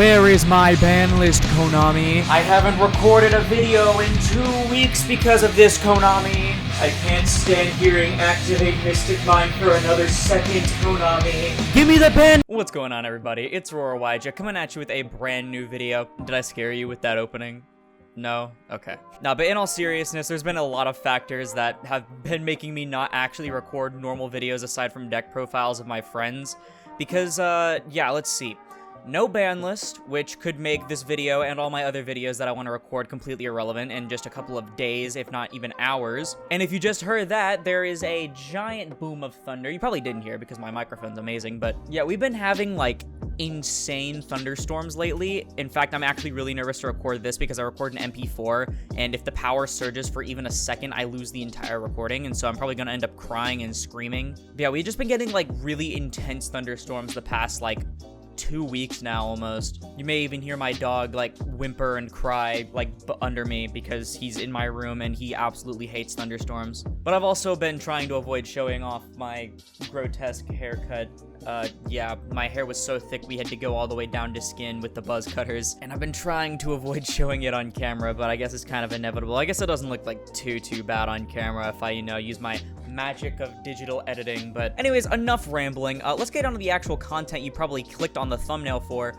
Where is my ban list, Konami? I haven't recorded a video in 2 weeks because of this, Konami. I can't stand hearing Activate Mystic Mind for another second, Konami. Give me the ban! What's going on, everybody? It's Droll coming at you with a brand new video. Did I scare you with that opening? No? Okay. No, but in all seriousness, there's been a lot of factors that have been making me not actually record normal videos aside from deck profiles of my friends. Because, yeah, let's see. No ban list, which could make this video and all my other videos that I want to record completely irrelevant in just a couple of days, if not even hours. And if you just heard that, there is a giant boom of thunder. You probably didn't hear because my microphone's amazing, but yeah, we've been having like insane thunderstorms lately. In fact, I'm actually really nervous to record this because I record an MP4, and if the power surges for even a second, I lose the entire recording, and so I'm probably gonna end up crying and screaming. But yeah, we've just been getting like really intense thunderstorms the past like 2 weeks now almost. You may even hear my dog like whimper and cry like under me because he's in my room and he absolutely hates thunderstorms. But I've also been trying to avoid showing off my grotesque haircut. Yeah, my hair was so thick we had to go all the way down to skin with the buzz cutters, and I've been trying to avoid showing it on camera, but I guess it's kind of inevitable. I guess it doesn't look like too bad on camera if I, you know, use my magic of digital editing. But anyways, enough rambling. Let's get on to the actual content you probably clicked on the thumbnail for.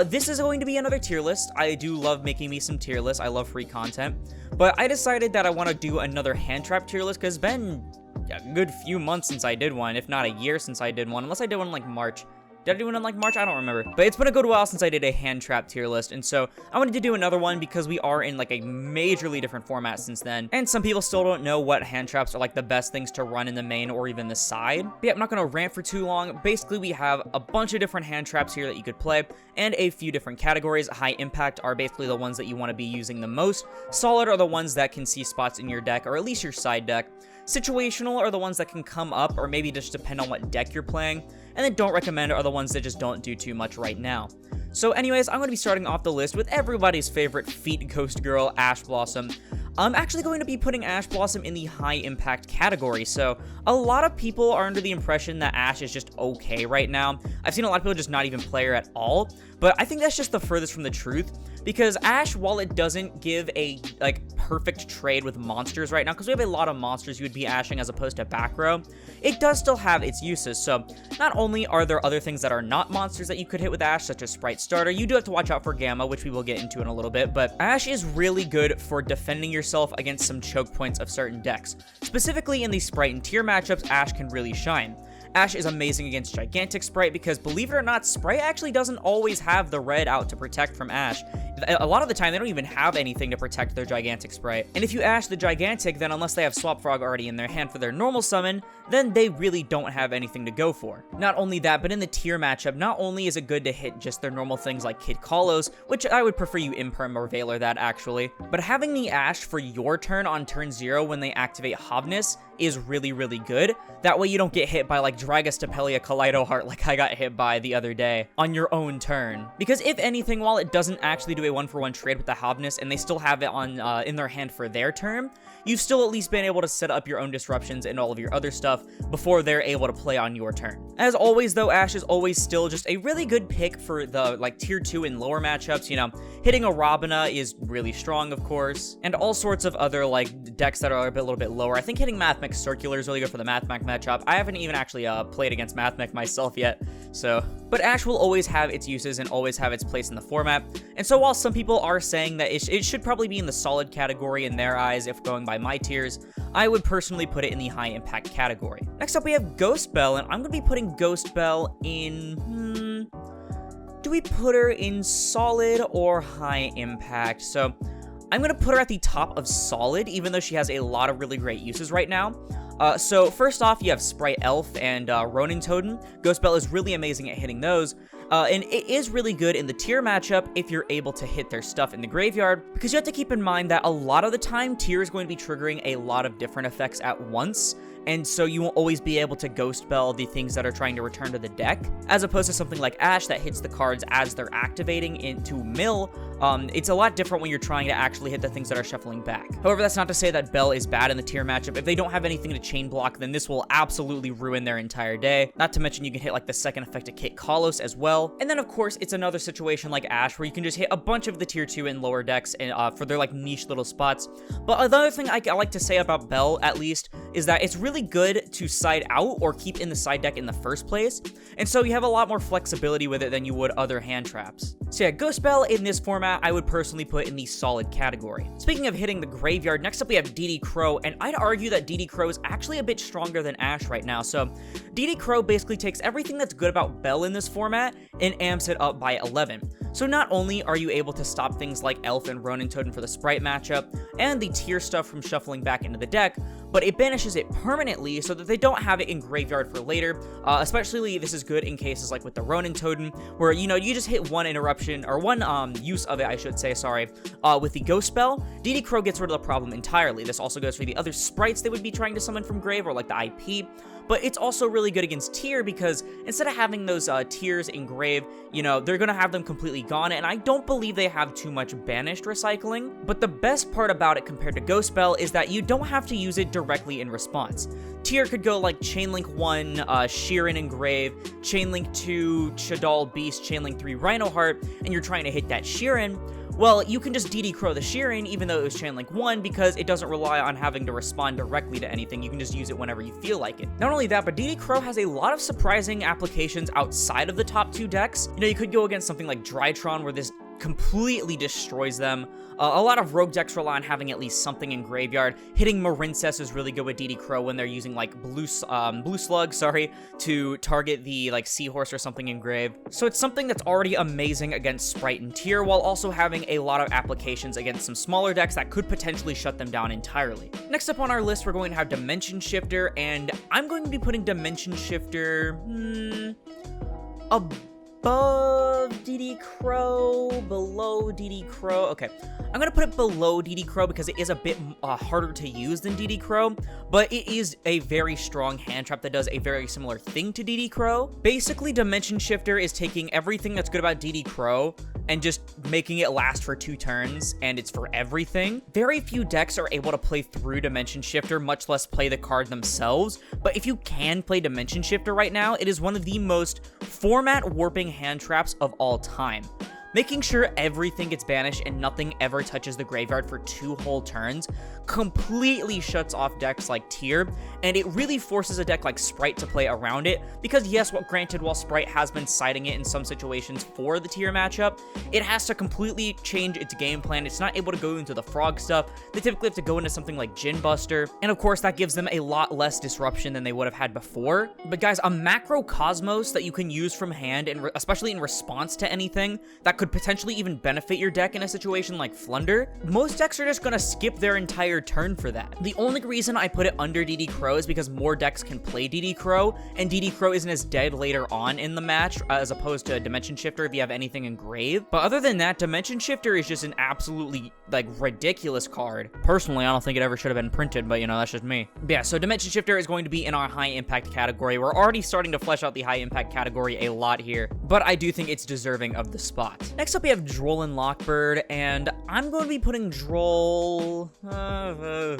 This is going to be another tier list. I do love making me some tier lists. I love free content. But I decided that I want to do another hand trap tier list because it's been a good few months since I did one, if not a year since I did one, unless I did one in like March. Did I do one in like March? I don't remember. But it's been a good while since I did a hand trap tier list, and so I wanted to do another one because we are in like a majorly different format since then. And some people still don't know what hand traps are like the best things to run in the main or even the side. But yeah, I'm not gonna rant for too long. Basically, we have a bunch of different hand traps here that you could play, and a few different categories. High impact are basically the ones that you want to be using the most. Solid are the ones that can see spots in your deck, or at least your side deck. Situational are the ones that can come up, or maybe just depend on what deck you're playing. And then don't recommend are the ones that just don't do too much right now. So anyways, I'm going to be starting off the list with everybody's favorite feet ghost girl, Ash Blossom. I'm actually going to be putting Ash Blossom in the high impact category. So a lot of people are under the impression that Ash is just okay right now. I've seen a lot of people just not even play her at all, but I think that's just the furthest from the truth. Because Ash, while it doesn't give a like perfect trade with monsters right now, because we have a lot of monsters you would be ashing as opposed to back row, it does still have its uses. So not only are there other things that are not monsters that you could hit with Ash, such as Sprite Starter, you do have to watch out for Gamma, which we will get into in a little bit, but Ash is really good for defending yourself against some choke points of certain decks. Specifically in the Sprite and Tier matchups, Ash can really shine. Ash is amazing against Gigantic Sprite because, believe it or not, Sprite actually doesn't always have the red out to protect from Ash. A lot of the time, they don't even have anything to protect their Gigantic Sprite. And if you Ash the Gigantic, then unless they have Swap Frog already in their hand for their normal summon, then they really don't have anything to go for. Not only that, but in the Tier matchup, not only is it good to hit just their normal things like Kid Kalos, which I would prefer you Imperm or Veiler that actually, but having the Ash for your turn on turn 0 when they activate Hovness is really good. That way you don't get hit by like Dragostapelia Kaleido Heart like I got hit by the other day on your own turn. Because if anything, while it doesn't actually do a 1-for-1 trade with the Hovness and they still have it on in their hand for their turn, you've still at least been able to set up your own disruptions and all of your other stuff before they're able to play on your turn. As always though, Ash is always still just a really good pick for the like tier 2 and lower matchups. You know, hitting a Robina is really strong, of course, and all sorts of other like decks that are a little bit lower. I think hitting Mathmech Circular is really good for the Mathmech matchup. I haven't even actually played against Mathmech myself yet, so. But Ash will always have its uses and always have its place in the format. And so while some people are saying that it should probably be in the solid category in their eyes if going by my tiers, I would personally put it in the high impact category. Next up we have Ghost Belle, and I'm going to be putting Ghost Belle in... do we put her in solid or high impact? So I'm going to put her at the top of solid, even though she has a lot of really great uses right now. So first off, you have Sprite Elf and Ronin Totem. Ghost Belle is really amazing at hitting those. And it is really good in the tier matchup if you're able to hit their stuff in the graveyard, because you have to keep in mind that a lot of the time, tier is going to be triggering a lot of different effects at once, and so you won't always be able to Ghost Belle the things that are trying to return to the deck, as opposed to something like Ash that hits the cards as they're activating into mill. It's a lot different when you're trying to actually hit the things that are shuffling back. However, that's not to say that Belle is bad in the tier matchup. If they don't have anything to chain block, then this will absolutely ruin their entire day. Not to mention you can hit like the second effect to Kit Kalos as well. And then of course, it's another situation like Ash where you can just hit a bunch of the tier 2 and lower decks and for their like niche little spots. But another thing I like to say about Belle, at least, is that it's really good to side out or keep in the side deck in the first place. And so you have a lot more flexibility with it than you would other hand traps. So yeah, Ghost Belle in this format, I would personally put in the solid category. Speaking of hitting the graveyard, next up we have DD Crow, and I'd argue that DD Crow is actually a bit stronger than Ash right now. So DD Crow basically takes everything that's good about Belle in this format and amps it up by 11. So not only are you able to stop things like Elf and Ronin Totem for the Sprite matchup, and the tier stuff from shuffling back into the deck, but it banishes it permanently so that they don't have it in graveyard for later. Especially this is good in cases like with the Ronin Totem, where, you know, you just hit one interruption, or one use of it, I should say, sorry, with the Ghost Belle. DD Crow gets rid of the problem entirely. This also goes for the other sprites they would be trying to summon from grave, or like the IP. But it's also really good against tier because instead of having those tiers in grave, you know, they're gonna have them completely gone, and I don't believe they have too much banished recycling. But the best part about it compared to Ghost Belle is that you don't have to use it directly in response. Tier could go like Chainlink 1, Sheeran in grave, Chainlink 2, Shadal Beast, Chainlink 3, Rhino Heart, and you're trying to hit that Sheeran. Well, you can just DD Crow the Sheeran, even though it was Chainlink 1, because it doesn't rely on having to respond directly to anything. You can just use it whenever you feel like it. Not only that, but DD Crow has a lot of surprising applications outside of the top 2 decks. You know, you could go against something like Drytron, where this completely destroys them. A lot of rogue decks rely on having at least something in graveyard. Hitting Marincess is really good with DD Crow when they're using like Blue Slug, to target the like Seahorse or something in grave. So it's something that's already amazing against Sprite and Tier, while also having a lot of applications against some smaller decks that could potentially shut them down entirely. Next up on our list, we're going to have Dimension Shifter, and I'm going to be putting Dimension Shifter above DD Crow, below DD Crow. Okay, I'm gonna put it below DD Crow because it is a bit harder to use than DD Crow, but it is a very strong hand trap that does a very similar thing to DD Crow. Basically, Dimension Shifter is taking everything that's good about DD Crow and just making it last for 2 turns, and it's for everything. Very few decks are able to play through Dimension Shifter, much less play the card themselves, but if you can play Dimension Shifter right now, it is one of the most format warping hand traps of all time. Making sure everything gets banished and nothing ever touches the graveyard for 2 whole turns completely shuts off decks like Tier, and it really forces a deck like Sprite to play around it, because yes, granted, while Sprite has been siding it in some situations for the Tier matchup, it has to completely change its game plan. It's not able to go into the frog stuff. They typically have to go into something like Djinn Buster, and of course that gives them a lot less disruption than they would have had before. But guys, a macro Cosmos that you can use from hand, and especially in response to anything that could potentially even benefit your deck in a situation like Flunder, most decks are just gonna skip their entire turn for that. The only reason I put it under DD Crow is because more decks can play DD Crow, and DD Crow isn't as dead later on in the match as opposed to Dimension Shifter if you have anything in grave. But other than that, Dimension Shifter is just an absolutely like ridiculous card. Personally, I don't think it ever should have been printed, but you know, that's just me. But yeah, so Dimension Shifter is going to be in our high impact category. We're already starting to flesh out the high impact category a lot here, but I do think it's deserving of the spot. Next up, we have Droll and Lockbird, and I'm going to be putting Droll... I'm going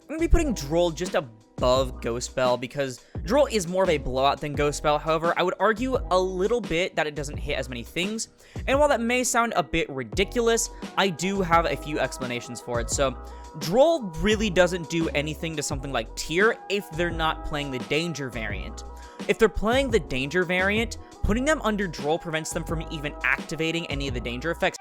to be putting Droll just above Ghost Belle, because Droll is more of a blowout than Ghost Belle. However, I would argue a little bit that it doesn't hit as many things, and while that may sound a bit ridiculous, I do have a few explanations for it. So Droll really doesn't do anything to something like Tier if they're not playing the Danger variant. If they're playing the Danger variant, putting them under Droll prevents them from even activating any of the Danger effects.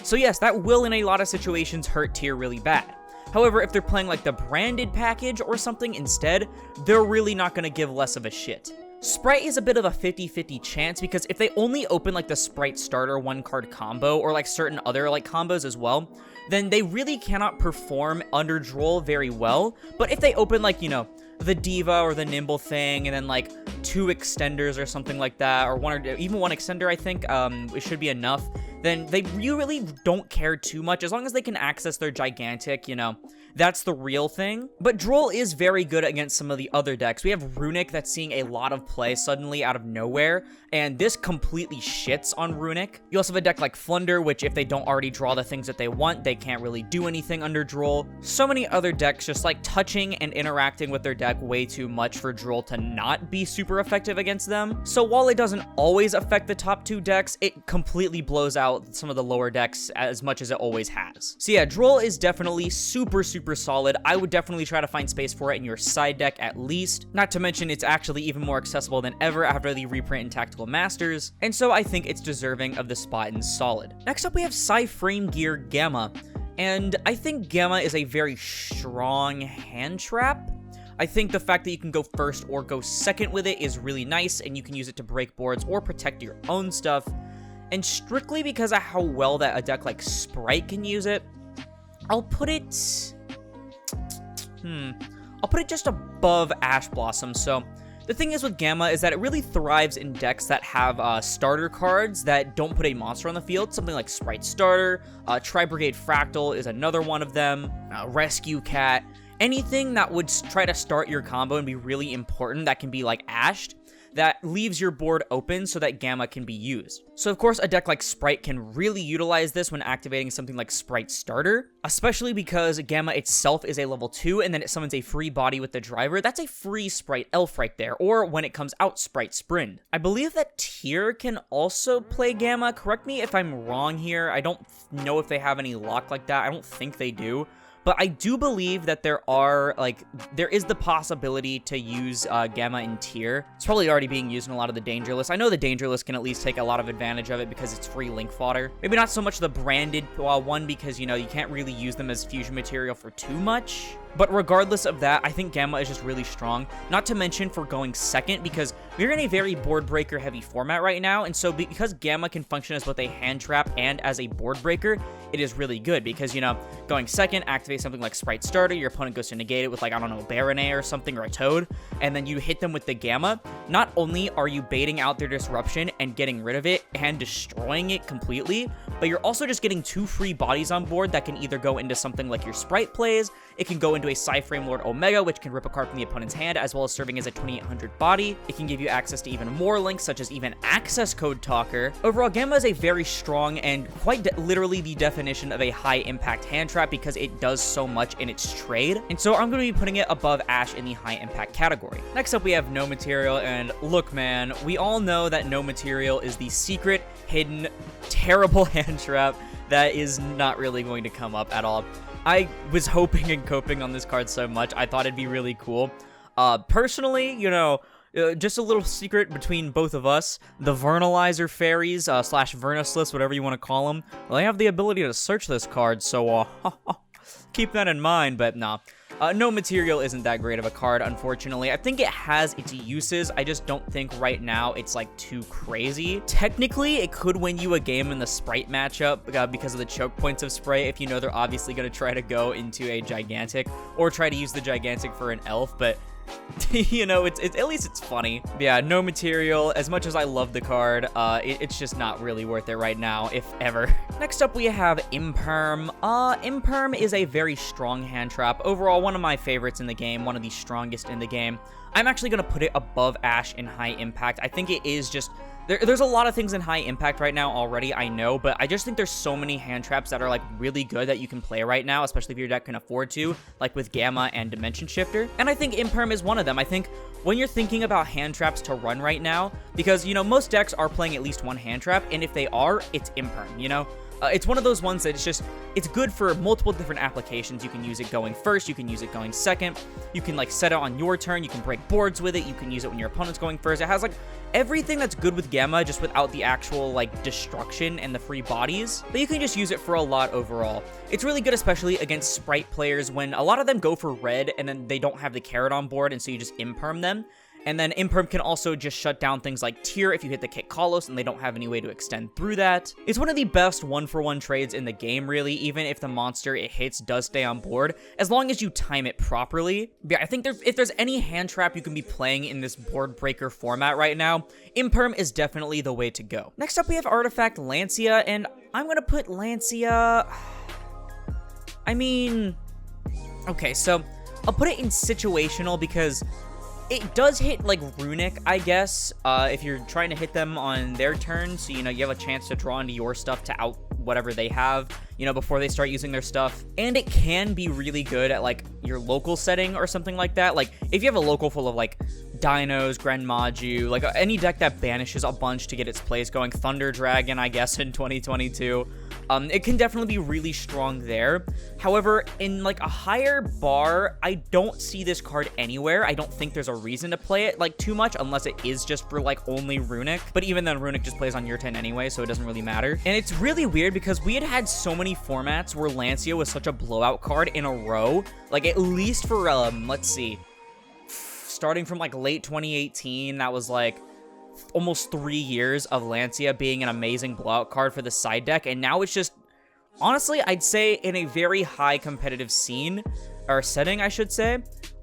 So yes, that will in a lot of situations hurt Tier really bad. However, if they're playing like the branded package or something instead, they're really not going to give less of a shit. Sprite is a bit of a 50-50 chance, because if they only open like the Sprite starter 1-card combo, or like certain other like combos as well, then they really cannot perform under Droll very well. But if they open like, you know, the Diva or the Nimble thing, and then like 2 extenders or something like that, or even one extender, I think it should be enough, then you really don't care too much. As long as they can access their gigantic, you know, That's the real thing. But Droll is very good against some of the other decks. We have Runic that's seeing a lot of play suddenly out of nowhere, and this completely shits on Runic. You also have a deck like Flunder, which if they don't already draw the things that they want, they can't really do anything under Droll. So many other decks just like touching and interacting with their deck way too much for Droll to not be super effective against them. So while it doesn't always affect the top 2 decks, it completely blows out some of the lower decks as much as it always has. So yeah, Droll is definitely super solid. I would definitely try to find space for it in your side deck at least. Not to mention it's actually even more accessible than ever after the reprint in Tactical Masters, and so I think it's deserving of the spot in solid. Next up we have Psy-Framegear Gamma, and I think Gamma is a very strong hand trap. I think the fact that you can go first or go second with it is really nice, and you can use it to break boards or protect your own stuff. And strictly because of how well that a deck like Sprite can use it, I'll put it just above Ash Blossom. So the thing is with Gamma is that it really thrives in decks that have starter cards that don't put a monster on the field. Something like Sprite Starter, Tri-Brigade Fractal is another one of them, Rescue Cat. Anything that would try to start your combo and be really important that can be like ashed, that leaves your board open so that Gamma can be used. So of course a deck like Sprite can really utilize this when activating something like Sprite Starter, especially because Gamma itself is a level 2 and then it summons a free body with the driver. That's a free Sprite Elf right there, or when it comes out, Sprite Sprint. I believe that Tier can also play Gamma. Correct me if I'm wrong here. I don't know if they have any lock like that. I don't think they do. But I do believe that there is the possibility to use Gamma in Tier. It's probably already being used in a lot of the Danger Lists. I know the Danger List can at least take a lot of advantage of it because it's free link fodder. Maybe not so much the branded one because, you know, you can't really use them as fusion material for too much. But regardless of that, I think Gamma is just really strong. Not to mention for going second, because we're in a very board breaker heavy format right now. And so because Gamma can function as both a hand trap and as a board breaker, it is really good because, you know, going second, activate something like Sprite Starter, your opponent goes to negate it with like, I don't know, Baronet or something, or a Toad, and then you hit them with the Gamma. Not only are you baiting out their disruption and getting rid of it and destroying it completely, but you're also just getting 2 free bodies on board that can either go into something like your Sprite plays, it can go into a Psy-Frame Lord Omega, which can rip a card from the opponent's hand, as well as serving as a 2800 body. It can give you access to even more links, such as even Access Code Talker. Overall, Gamma is a very strong and quite literally the definition of a high-impact hand trap because it does so much in its trade, and so I'm going to be putting it above Ash in the high-impact category. Next up, we have No Material, and look, man, we all know that No Material is the secret, hidden, terrible hand trap that is not really going to come up at all. I was hoping and coping on this card so much. I thought it'd be really cool. Personally, you know, just a little secret between both of us, the Vernalizer Fairies, slash Vernuslists, whatever you want to call them, well, they have the ability to search this card, so, keep that in mind, but nah. No Material isn't that great of a card, unfortunately. I think it has its uses. I just don't think right now it's like too crazy. Technically, it could win you a game in the Sprite matchup because of the choke points of Sprite if you know they're obviously going to try to go into a Gigantic or try to use the Gigantic for an Elf, but you know, it's at least it's funny. But yeah, No Material, as much as I love the card, it's just not really worth it right now, if ever. Next up, we have Imperm. Imperm is a very strong hand trap. Overall, one of my favorites in the game, one of the strongest in the game. I'm actually going to put it above Ash in high impact. I think it is just... There's a lot of things in high impact right now already, I know, but I just think there's so many hand traps that are like really good that you can play right now, especially if your deck can afford to, like with Gamma and Dimension Shifter. And I think Imperm is one of them. I think when you're thinking about hand traps to run right now, because, you know, most decks are playing at least one hand trap, and if they are, it's Imperm, you know? It's one of those ones that it's good for multiple different applications. You can use it going first, you can use it going second, you can like set it on your turn, you can break boards with it, you can use it when your opponent's going first. It has like everything that's good with Gamma, just without the actual like destruction and the free bodies, but you can just use it for a lot overall. It's really good, especially against Sprite players when a lot of them go for red and then they don't have the carrot on board, and so you just Imperm them. And then Imperm can also just shut down things like Tier if you hit the Kit Kalos and they don't have any way to extend through that. It's one of the best 1-for-1 trades in the game, really, even if the monster it hits does stay on board, as long as you time it properly. Yeah, I think if there's any hand trap you can be playing in this board breaker format right now, Imperm is definitely the way to go. Next up, we have Artifact Lancia, and I'm gonna put Lancia... I mean... Okay, so I'll put it in situational because it does hit, like, Runic, I guess, if you're trying to hit them on their turn, so, you know, you have a chance to draw into your stuff to out whatever they have, you know, before they start using their stuff. And it can be really good at, like, your local setting or something like that. Like, if you have a local full of, like, Dinos, Grenmaju, like, any deck that banishes a bunch to get its plays going, Thunder Dragon, I guess, in 2022, it can definitely be really strong there. However, in, like, a higher bar, I don't see this card anywhere. I don't think there's a reason to play it, like, too much, unless it is just for, like, only Runic. But even then, Runic just plays on your 10 anyway, so it doesn't really matter. And it's really weird because we had so many formats where Lancia was such a blowout card in a row. Like, at least for, let's see, starting from, like, late 2018, that was, like, almost 3 years of Lancia being an amazing blowout card for the side deck, and now it's just, honestly, I'd say in a very high competitive scene, or setting, I should say,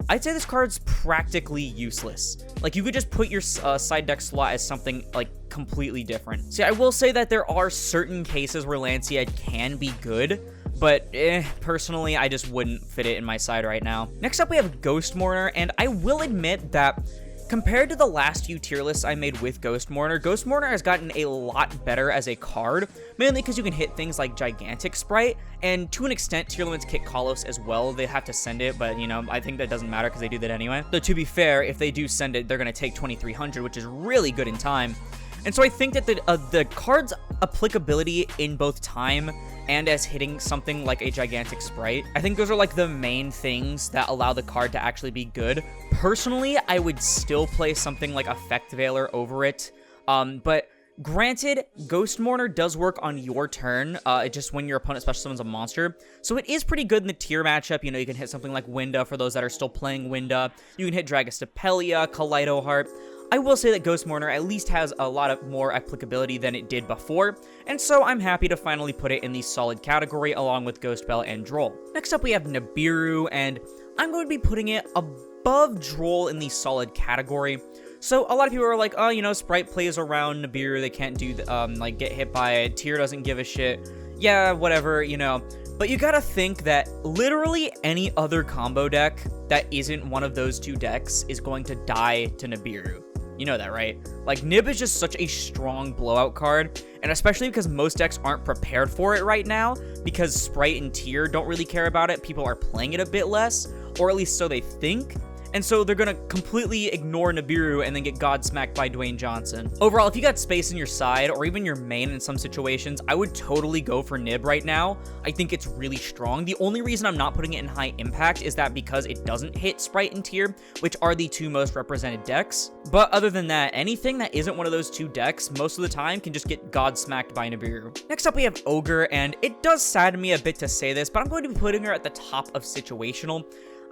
I'd say this card's practically useless. Like, you could just put your side deck slot as something, like, completely different. See, I will say that there are certain cases where Lancia can be good, but personally, I just wouldn't fit it in my side right now. Next up, we have Ghost Mourner, and I will admit that compared to the last few tier lists I made with Ghost Mourner has gotten a lot better as a card, mainly because you can hit things like Gigantic Sprite, and to an extent, tier limits kick Kalos as well. They have to send it, but, you know, I think that doesn't matter because they do that anyway. Though, to be fair, if they do send it, they're going to take 2300, which is really good in time. And so I think that the card's applicability in both time and as hitting something like a Gigantic Sprite, I think those are, like, the main things that allow the card to actually be good. Personally, I would still play something like Effect Veiler over it, but granted, Ghost Mourner does work on your turn, just when your opponent special summons a monster, so it is pretty good in the tier matchup. You know, you can hit something like Winda for those that are still playing Winda, you can hit Dragostapelia, Kaleido Heart. I will say that Ghost Mourner at least has a lot of more applicability than it did before, and so I'm happy to finally put it in the solid category along with Ghost Belle and Droll. Next up, we have Nibiru, and I'm going to be putting it above Droll in the solid category. So a lot of people are like, oh, you know, Sprite plays around Nibiru, they can't do, like, get hit by it, tier doesn't give a shit. Yeah, whatever, you know. But you gotta think that literally any other combo deck that isn't one of those two decks is going to die to Nibiru. You know that, right? Like, Nib is just such a strong blowout card, and especially because most decks aren't prepared for it right now, because Sprite and Tier don't really care about it, people are playing it a bit less, or at least so they think, and so they're gonna completely ignore Nibiru and then get godsmacked by Dwayne Johnson. Overall, if you got space in your side, or even your main in some situations, I would totally go for Nib right now. I think it's really strong. The only reason I'm not putting it in high impact is that because it doesn't hit Sprite and Tier, which are the two most represented decks. But other than that, anything that isn't one of those two decks, most of the time can just get godsmacked by Nibiru. Next up, we have Ogre, and it does sadden me a bit to say this, but I'm going to be putting her at the top of situational.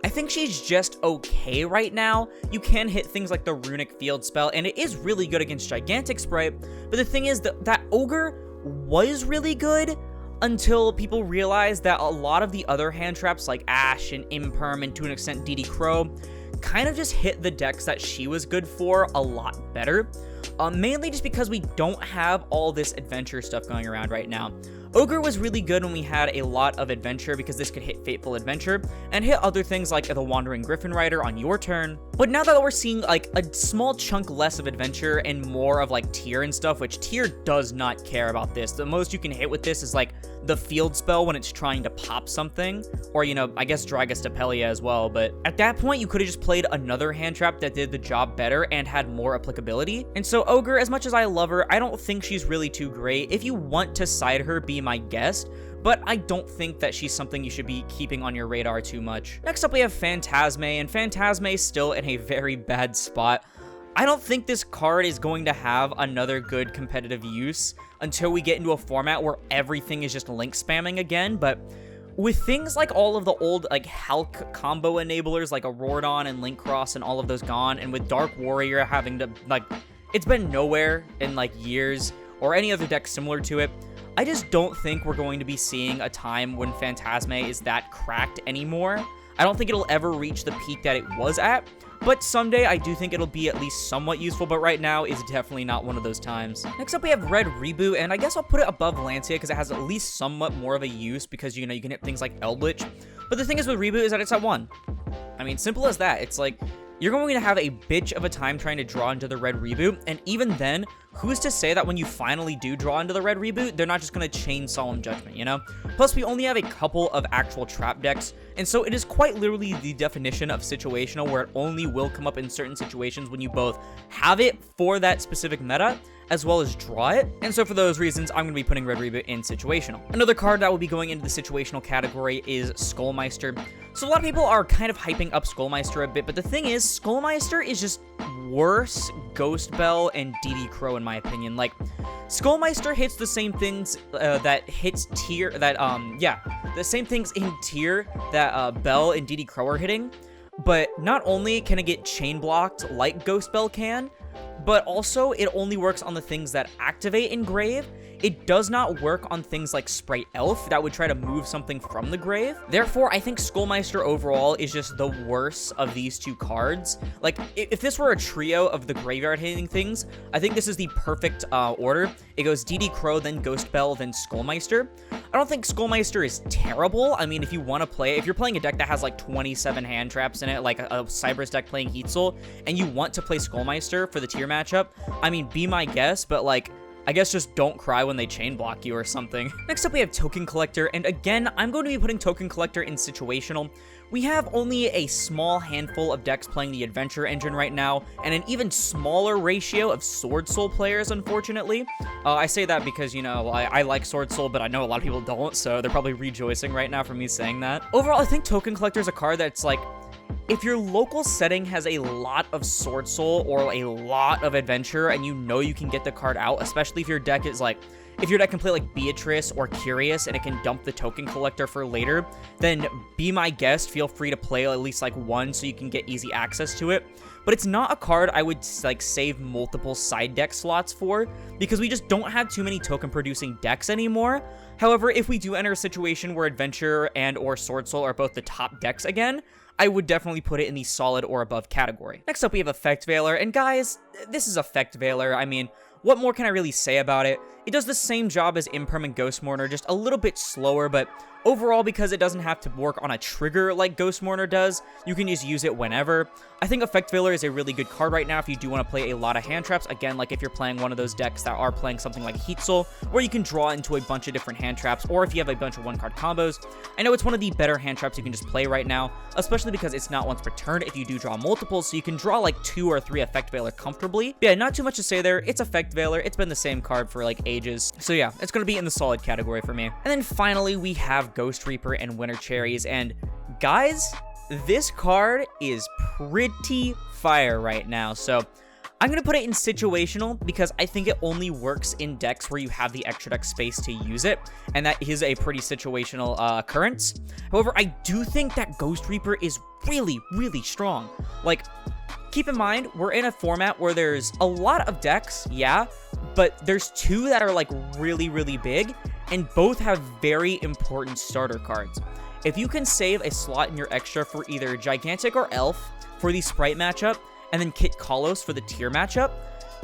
I think she's just okay right now. You can hit things like the Runic Field Spell, and it is really good against Gigantic Sprite, but the thing is that Ogre was really good until people realized that a lot of the other hand traps like Ash and Imperm and to an extent DD Crow kind of just hit the decks that she was good for a lot better, mainly just because we don't have all this adventure stuff going around right now. Ogre was really good when we had a lot of adventure because this could hit Fateful Adventure and hit other things like the Wandering Griffin Rider on your turn. But now that we're seeing like a small chunk less of adventure and more of like Tier and stuff, which Tier does not care about this. The most you can hit with this is like the field spell when it's trying to pop something, or, you know, I guess Dragostapelia as well, but at that point you could have just played another hand trap that did the job better and had more applicability. And so Ogre, as much as I love her, I don't think she's really too great. If you want to side her, be my guest, but I don't think that she's something you should be keeping on your radar too much. Next up we have Phantasme, and Phantasme is still in a very bad spot. I don't think this card is going to have another good competitive use until we get into a format where everything is just link spamming again, but with things like all of the old like Hulk combo enablers like Auroradon and Link Cross and all of those gone, and with Dark Warrior having to, like, it's been nowhere in like years, or any other deck similar to it, I just don't think we're going to be seeing a time when Phantasme is that cracked anymore. I don't think it'll ever reach the peak that it was at, but someday I do think it'll be at least somewhat useful, but right now is definitely not one of those times. Next up we have Red Reboot, and I guess I'll put it above Lancia because it has at least somewhat more of a use because, you know, you can hit things like Eldritch. But the thing is with Reboot is that it's at 1. I mean, simple as that. It's like, you're going to have a bitch of a time trying to draw into the red Reboot, and even then, who's to say that when you finally do draw into the red Reboot, they're not just going to chain Solemn Judgment, you know? Plus, we only have a couple of actual trap decks, and so it is quite literally the definition of situational, where it only will come up in certain situations when you both have it for that specific meta, as well as draw it. And so for those reasons, I'm going to be putting Red Reboot in Situational. Another card that will be going into the Situational category is Skullmeister. So a lot of people are kind of hyping up Skullmeister a bit, but the thing is, Skullmeister is just worse Ghost Belle and DD Crow in my opinion. Like, Skullmeister hits the same things that hits tier, the same things in tier that Belle and DD Crow are hitting, but not only can it get chain blocked like Ghost Belle can, but also it only works on the things that activate in Grave. It does not work on things like Sprite Elf that would try to move something from the grave. Therefore, I think Skullmeister overall is just the worst of these two cards. Like, if this were a trio of the graveyard hitting things, I think this is the perfect order. It goes DD Crow, then Ghost Belle, then Skullmeister. I don't think Skullmeister is terrible. I mean, if you want to play, if you're playing a deck that has like 27 hand traps in it, like a Cyberus deck playing Heat Soul, and you want to play Skullmeister for the tier matchup, I mean, be my guest, but like, I guess just don't cry when they chain block you or something. Next up, we have Token Collector, and again, I'm going to be putting Token Collector in Situational. We have only a small handful of decks playing the Adventure Engine right now, and an even smaller ratio of Sword Soul players, unfortunately. I say that because, you know, I like Sword Soul, but I know a lot of people don't, so they're probably rejoicing right now for me saying that. Overall, I think Token Collector is a card that's like, if your local setting has a lot of Sword Soul or a lot of Adventure and you know you can get the card out, especially if your deck is like, if your deck can play like Beatrice or Curious and it can dump the Token Collector for later, then be my guest, feel free to play at least like one so you can get easy access to it. But it's not a card I would like save multiple side deck slots for, because we just don't have too many token producing decks anymore. However, if we do enter a situation where Adventure and or Sword Soul are both the top decks again, I would definitely put it in the solid or above category. Next up, we have Effect Veiler, and guys, this is Effect Veiler. I mean, what more can I really say about it? It does the same job as Impermanent Ghost Mourner, just a little bit slower, but overall, because it doesn't have to work on a trigger like Ghost Mourner does, you can just use it whenever. I think Effect Veiler is a really good card right now if you do want to play a lot of hand traps. Again, like if you're playing one of those decks that are playing something like Heat Soul, where you can draw into a bunch of different hand traps, or if you have a bunch of one-card combos. I know it's one of the better hand traps you can just play right now, especially because it's not once per turn if you do draw multiples, so you can draw like 2 or 3 Effect Veiler comfortably. But yeah, not too much to say there. It's Effect Veiler. It's been the same card for like ages. So yeah, it's going to be in the solid category for me. And then finally, we have Ghost Reaper and Winter Cherries, and guys, this card is pretty fire right now. So I'm going to put it in Situational because I think it only works in decks where you have the extra deck space to use it, and that is a pretty situational occurrence. However, I do think that Ghost Reaper is really, really strong. Like, keep in mind, we're in a format where there's a lot of decks, yeah, but there's 2 that are like really, really big, and both have very important starter cards. If you can save a slot in your extra for either Gigantic or Elf for the Sprite matchup, and then Kit Kalos for the tier matchup,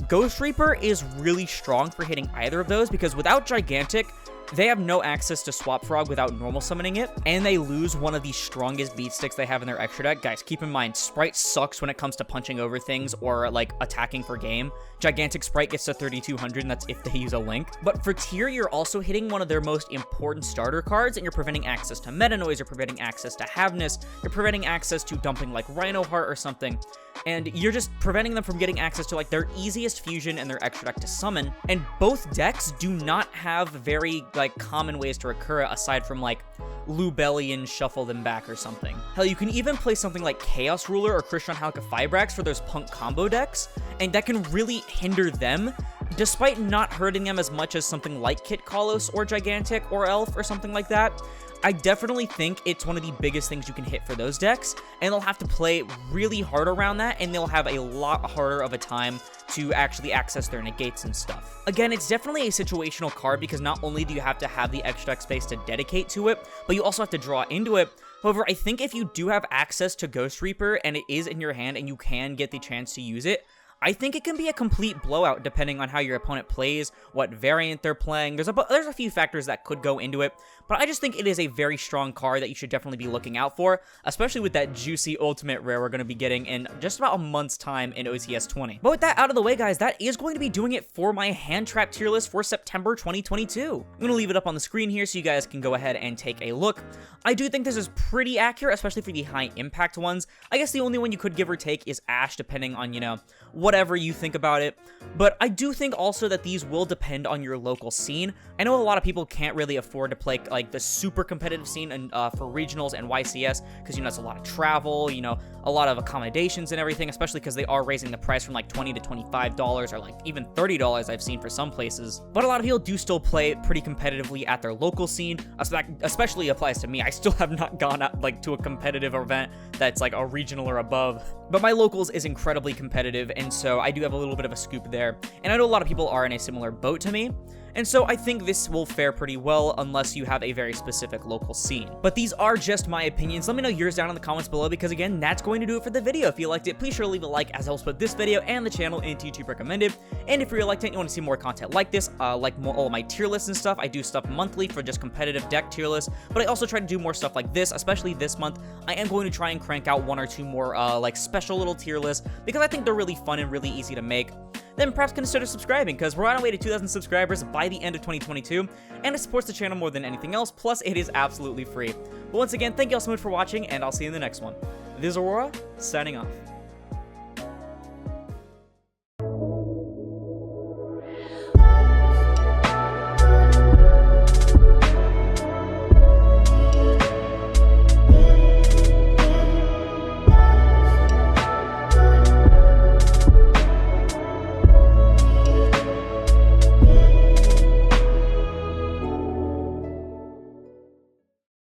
Ghost Reaper is really strong for hitting either of those, because without Gigantic, they have no access to Swap Frog without normal summoning it, and they lose one of the strongest beat sticks they have in their extra deck. Guys, keep in mind, Sprite sucks when it comes to punching over things or like attacking for game. Gigantic Sprite gets to 3200, and that's if they use a link. But for tier, you're also hitting one of their most important starter cards, and you're preventing access to Meta Noise, you're preventing access to Havness, you're preventing access to dumping like Rhino Heart or something, and you're just preventing them from getting access to like their easiest fusion and their extra deck to summon. And both decks do not have very like common ways to recur it aside from like Lubellion shuffle them back or something. Hell, you can even play something like Chaos Ruler or Christian Halka Fibrax for those punk combo decks, and that can really hinder them, despite not hurting them as much as something like Kit Kalos or Gigantic or Elf or something like that. I definitely think it's one of the biggest things you can hit for those decks, and they'll have to play really hard around that, and they'll have a lot harder of a time to actually access their negates and stuff. Again, it's definitely a situational card because not only do you have to have the extra deck space to dedicate to it, but you also have to draw into it. However, I think if you do have access to Ghost Reaper and it is in your hand and you can get the chance to use it, I think it can be a complete blowout depending on how your opponent plays, what variant they're playing. There's a few factors that could go into it, but I just think it is a very strong card that you should definitely be looking out for, especially with that juicy ultimate rare we're going to be getting in just about a month's time in OTS 20. But with that out of the way, guys, that is going to be doing it for my hand trap tier list for September 2022. I'm going to leave it up on the screen here so you guys can go ahead and take a look. I do think this is pretty accurate, especially for the high impact ones. I guess the only one you could give or take is Ash, depending on, you know, whatever you think about it. But I do think also that these will depend on your local scene. I know a lot of people can't really afford to play like the super competitive scene and for regionals and YCS because, you know, it's a lot of travel, you know, a lot of accommodations and everything, especially because they are raising the price from like $20 to $25 or like even $30 I've seen for some places. But a lot of people do still play pretty competitively at their local scene. That especially applies to me. I still have not gone out like to a competitive event that's like a regional or above. But my locals is incredibly competitive, and so I do have a little bit of a scoop there. And I know a lot of people are in a similar boat to me. And so I think this will fare pretty well unless you have a very specific local scene. But these are just my opinions. Let me know yours down in the comments below because, again, that's going to do it for the video. If you liked it, please sure to leave a like as it helps put this video and the channel into YouTube recommended. And if you really liked it and you want to see more content like this, like more all of my tier lists and stuff, I do stuff monthly for just competitive deck tier lists, but I also try to do more stuff like this, especially this month. I am going to try and crank out 1 or 2 more like special little tier lists because I think they're really fun and really easy to make. Then perhaps consider subscribing, because we're on our way to 2,000 subscribers by the end of 2022, and it supports the channel more than anything else, plus it is absolutely free. But once again, thank you all so much for watching, and I'll see you in the next one. This is Aurora, signing off.